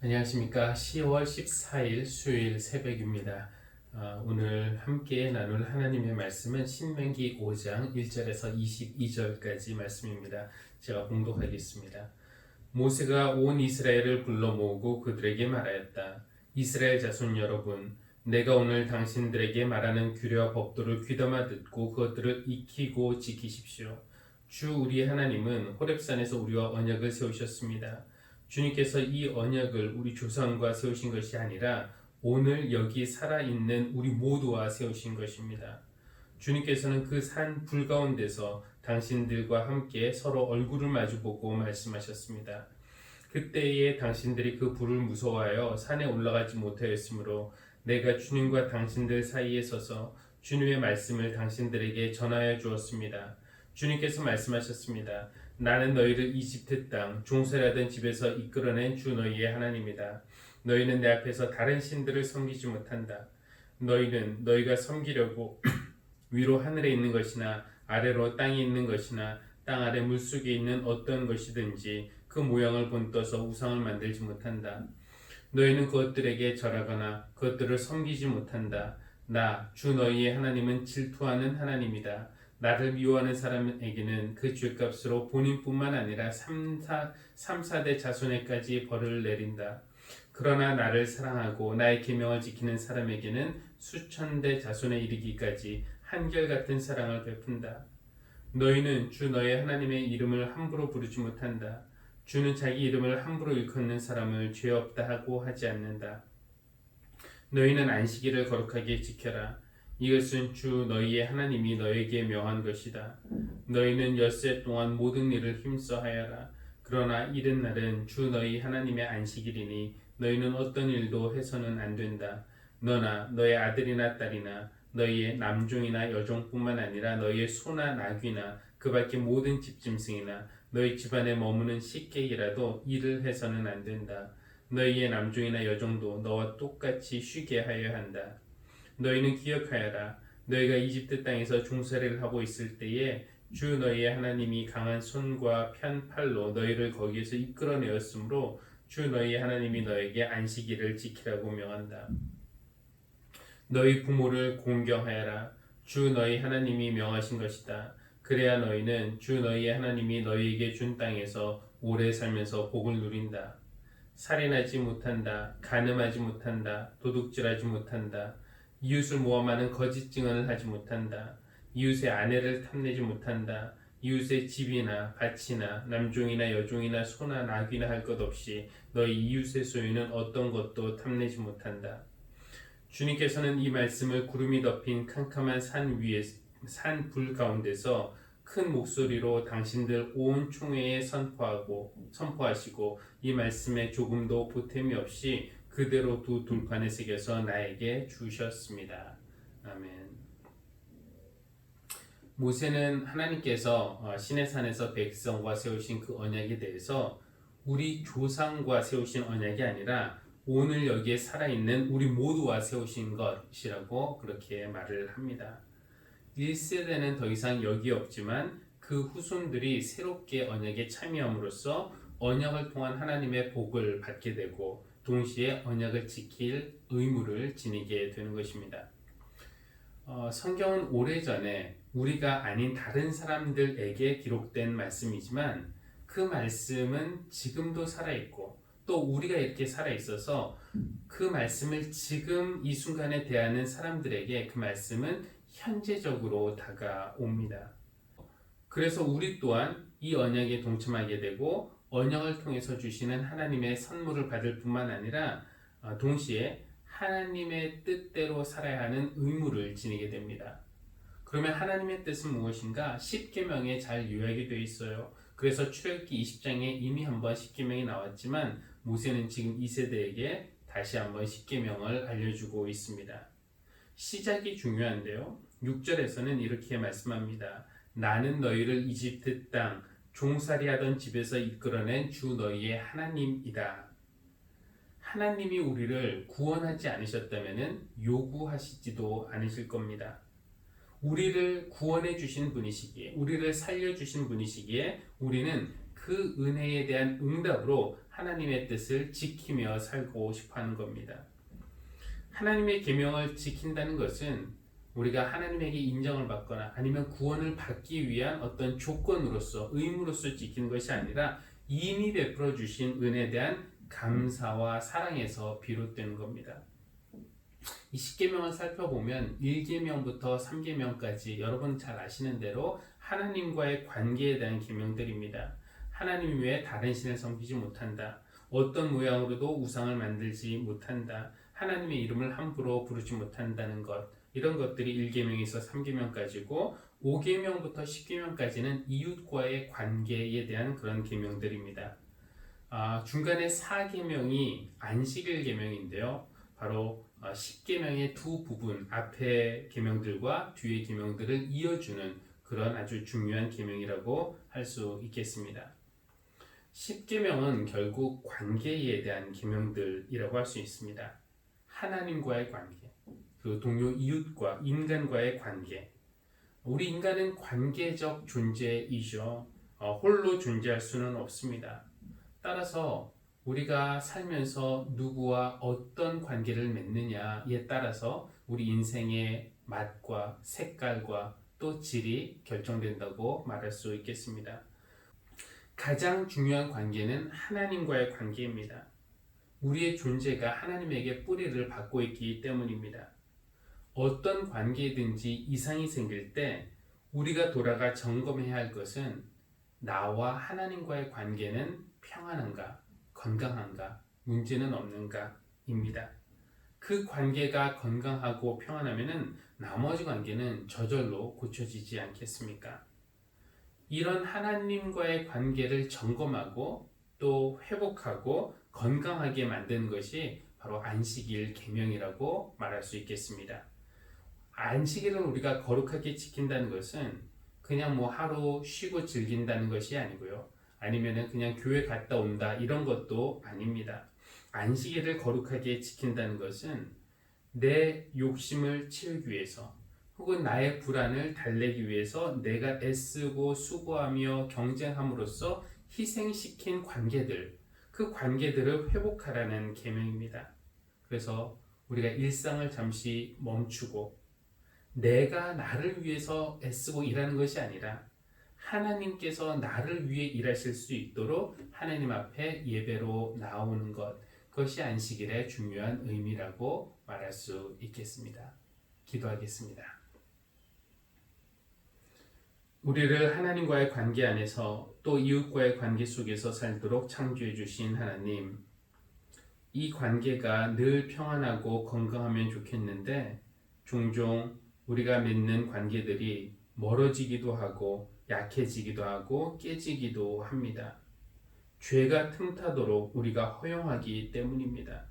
안녕하십니까. 10월 14일 수요일 새벽입니다. 오늘 함께 나눌 하나님의 말씀은 신명기 5장 1절에서 22절까지 말씀입니다. 제가 봉독하겠습니다. 모세가 온 이스라엘을 불러 모으고 그들에게 말하였다. 이스라엘 자손 여러분, 내가 오늘 당신들에게 말하는 규례와 법도를 귀담아 듣고 그것들을 익히고 지키십시오. 주 우리 하나님은 호렙산에서 우리와 언약을 세우셨습니다. 주님께서 이 언약을 우리 조상과 세우신 것이 아니라 오늘 여기 살아있는 우리 모두와 세우신 것입니다. 주님께서는 그 산 불 가운데서 당신들과 함께 서로 얼굴을 마주보고 말씀하셨습니다. 그때에 당신들이 그 불을 무서워하여 산에 올라가지 못하였으므로 내가 주님과 당신들 사이에 서서 주님의 말씀을 당신들에게 전하여 주었습니다. 주님께서 말씀하셨습니다. 나는 너희를 이집트 땅 종살이하던 집에서 이끌어낸 주 너희의 하나님이다. 너희는 내 앞에서 다른 신들을 섬기지 못한다. 너희는 너희가 섬기려고 위로 하늘에 있는 것이나 아래로 땅에 있는 것이나 땅 아래 물속에 있는 어떤 것이든지 그 모양을 본떠서 우상을 만들지 못한다. 너희는 그것들에게 절하거나 그것들을 섬기지 못한다. 나 주 너희의 하나님은 질투하는 하나님이다. 나를 미워하는 사람에게는 그 죄값으로 본인뿐만 아니라 3,4대 자손에까지 벌을 내린다. 그러나 나를 사랑하고 나의 계명을 지키는 사람에게는 수천 대 자손에 이르기까지 한결같은 사랑을 베푼다. 너희는 주 너의 하나님의 이름을 함부로 부르지 못한다. 주는 자기 이름을 함부로 일컫는 사람을 죄 없다 하고 하지 않는다. 너희는 안식일을 거룩하게 지켜라. 이것은 주 너희의 하나님이 너희에게 명한 것이다. 너희는 엿새 동안 모든 일을 힘써 하여라. 그러나 이른 날은 주 너희 하나님의 안식일이니 너희는 어떤 일도 해서는 안 된다. 너나 너의 아들이나 딸이나 너희의 남종이나 여종뿐만 아니라 너희의 소나 나귀나 그 밖의 모든 집짐승이나 너희 집안에 머무는 식객이라도 일을 해서는 안 된다. 너희의 남종이나 여종도 너와 똑같이 쉬게 하여야 한다. 너희는 기억하여라. 너희가 이집트 땅에서 종살이를 하고 있을 때에 주 너희의 하나님이 강한 손과 편 팔로 너희를 거기에서 이끌어내었으므로 주 너희의 하나님이 너에게 안식일을 지키라고 명한다. 너희 부모를 공경하여라. 주 너희 하나님이 명하신 것이다. 그래야 너희는 주 너희의 하나님이 너희에게 준 땅에서 오래 살면서 복을 누린다. 살인하지 못한다. 간음하지 못한다. 도둑질하지 못한다. 이웃을 모함하는 거짓 증언을 하지 못한다. 이웃의 아내를 탐내지 못한다. 이웃의 집이나 밭이나 남종이나 여종이나 소나 나귀나 할 것 없이 너희 이웃의 소유는 어떤 것도 탐내지 못한다. 주님께서는 이 말씀을 구름이 덮인 캄캄한 산 위에 산 불 가운데서 큰 목소리로 당신들 온 총회에 선포하시고 이 말씀에 조금도 보탬이 없이 그대로 두 돌판에 새겨서 나에게 주셨습니다. 아멘. 모세는 하나님께서 시내산에서 백성과 세우신 그 언약에 대해서 우리 조상과 세우신 언약이 아니라 오늘 여기에 살아있는 우리 모두와 세우신 것이라고 그렇게 말을 합니다. 1세대는 더 이상 여기 없지만 그 후손들이 새롭게 언약에 참여함으로써 언약을 통한 하나님의 복을 받게 되고 동시에 언약을 지킬 의무를 지니게 되는 것입니다. 성경은 오래전에 우리가 아닌 다른 사람들에게 기록된 말씀이지만 그 말씀은 지금도 살아있고 또 우리가 이렇게 살아있어서 그 말씀을 지금 이 순간에 대하는 사람들에게 그 말씀은 현재적으로 다가옵니다. 그래서 우리 또한 이 언약에 동참하게 되고 언약을 통해서 주시는 하나님의 선물을 받을 뿐만 아니라 동시에 하나님의 뜻대로 살아야 하는 의무를 지니게 됩니다. 그러면 하나님의 뜻은 무엇인가? 10계명에 잘 요약이 되어 있어요. 그래서 출애굽기 20장에 이미 한번 10계명이 나왔지만 모세는 지금 2세대에게 다시 한번 10계명을 알려주고 있습니다. 시작이 중요한데요. 6절에서는 이렇게 말씀합니다. 나는 너희를 이집트 땅 종살이하던 집에서 이끌어낸 주 너희의 하나님이다. 하나님이 우리를 구원하지 않으셨다면 요구하시지도 않으실 겁니다. 우리를 구원해 주신 분이시기에, 우리를 살려 주신 분이시기에 우리는 그 은혜에 대한 응답으로 하나님의 뜻을 지키며 살고 싶어 하는 겁니다. 하나님의 계명을 지킨다는 것은 우리가 하나님에게 인정을 받거나 아니면 구원을 받기 위한 어떤 조건으로서 의무로서 지키는 것이 아니라 이미 베풀어 주신 은혜에 대한 감사와 사랑에서 비롯되는 겁니다. 이 10계명을 살펴보면 1계명부터 3계명까지 여러분 잘 아시는 대로 하나님과의 관계에 대한 계명들입니다. 하나님 외에 다른 신을 섬기지 못한다. 어떤 모양으로도 우상을 만들지 못한다. 하나님의 이름을 함부로 부르지 못한다는 것. 이런 것들이 1계명에서 3계명까지고 5계명부터 10계명까지는 이웃과의 관계에 대한 그런 계명들입니다. 중간에 4계명이 안식일 계명인데요. 바로 10계명의 두 부분, 앞의 계명들과 뒤의 계명들을 이어주는 그런 아주 중요한 계명이라고 할 수 있겠습니다. 10계명은 결국 관계에 대한 계명들이라고 할 수 있습니다. 하나님과의 관계, 그 동료 이웃과 인간과의 관계. 우리 인간은 관계적 존재이죠. 홀로 존재할 수는 없습니다. 따라서 우리가 살면서 누구와 어떤 관계를 맺느냐에 따라서 우리 인생의 맛과 색깔과 또 질이 결정된다고 말할 수 있겠습니다. 가장 중요한 관계는 하나님과의 관계입니다. 우리의 존재가 하나님에게 뿌리를 받고 있기 때문입니다. 어떤 관계든지 이상이 생길 때 우리가 돌아가 점검해야 할 것은 나와 하나님과의 관계는 평안한가, 건강한가, 문제는 없는가 입니다. 그 관계가 건강하고 평안하면은 나머지 관계는 저절로 고쳐지지 않겠습니까? 이런 하나님과의 관계를 점검하고 또 회복하고 건강하게 만드는 것이 바로 안식일 계명이라고 말할 수 있겠습니다. 안식일을 우리가 거룩하게 지킨다는 것은 그냥 하루 쉬고 즐긴다는 것이 아니고요. 아니면은 그냥 교회 갔다 온다 이런 것도 아닙니다. 안식일을 거룩하게 지킨다는 것은 내 욕심을 채우기 위해서 혹은 나의 불안을 달래기 위해서 내가 애쓰고 수고하며 경쟁함으로써 희생시킨 관계들, 그 관계들을 회복하라는 계명입니다. 그래서 우리가 일상을 잠시 멈추고 내가 나를 위해서 애쓰고 일하는 것이 아니라 하나님께서 나를 위해 일하실 수 있도록 하나님 앞에 예배로 나오는 것, 그것이 안식일의 중요한 의미라고 말할 수 있겠습니다. 기도하겠습니다. 우리를 하나님과의 관계 안에서 또 이웃과의 관계 속에서 살도록 창조해 주신 하나님, 이 관계가 늘 평안하고 건강하면 좋겠는데 종종 우리가 맺는 관계들이 멀어지기도 하고 약해지기도 하고 깨지기도 합니다. 죄가 틈타도록 우리가 허용하기 때문입니다.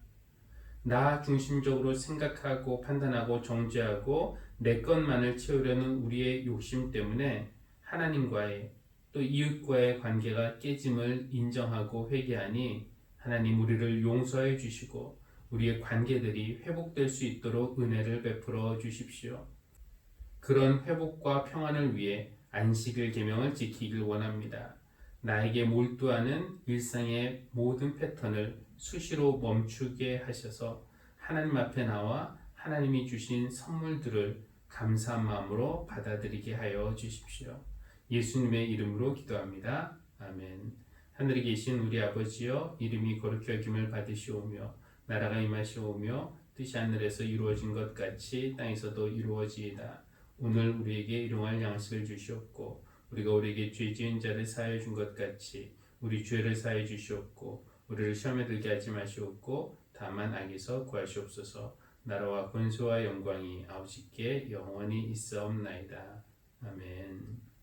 나 중심적으로 생각하고 판단하고 정죄하고 내 것만을 채우려는 우리의 욕심 때문에 하나님과의 또 이웃과의 관계가 깨짐을 인정하고 회개하니 하나님 우리를 용서해 주시고 우리의 관계들이 회복될 수 있도록 은혜를 베풀어 주십시오. 그런 회복과 평안을 위해 안식일 계명을 지키길 원합니다. 나에게 몰두하는 일상의 모든 패턴을 수시로 멈추게 하셔서 하나님 앞에 나와 하나님이 주신 선물들을 감사한 마음으로 받아들이게 하여 주십시오. 예수님의 이름으로 기도합니다. 아멘. 하늘에 계신 우리 아버지여, 이름이 거룩히 여김을 받으시오며 나라가 임하시오며 뜻이 하늘에서 이루어진 것 같이 땅에서도 이루어지이다. 오늘 우리에게 일용할 양식을 주시옵고 우리가 우리에게 죄 지은 자를 사하여 준 것 같이 우리 죄를 사하여 주시옵고 우리를 시험에 들게 하지 마시옵고 다만 악에서 구하시옵소서. 나라와 권세와 영광이 아버지께 영원히 있사옵나이다. 아멘.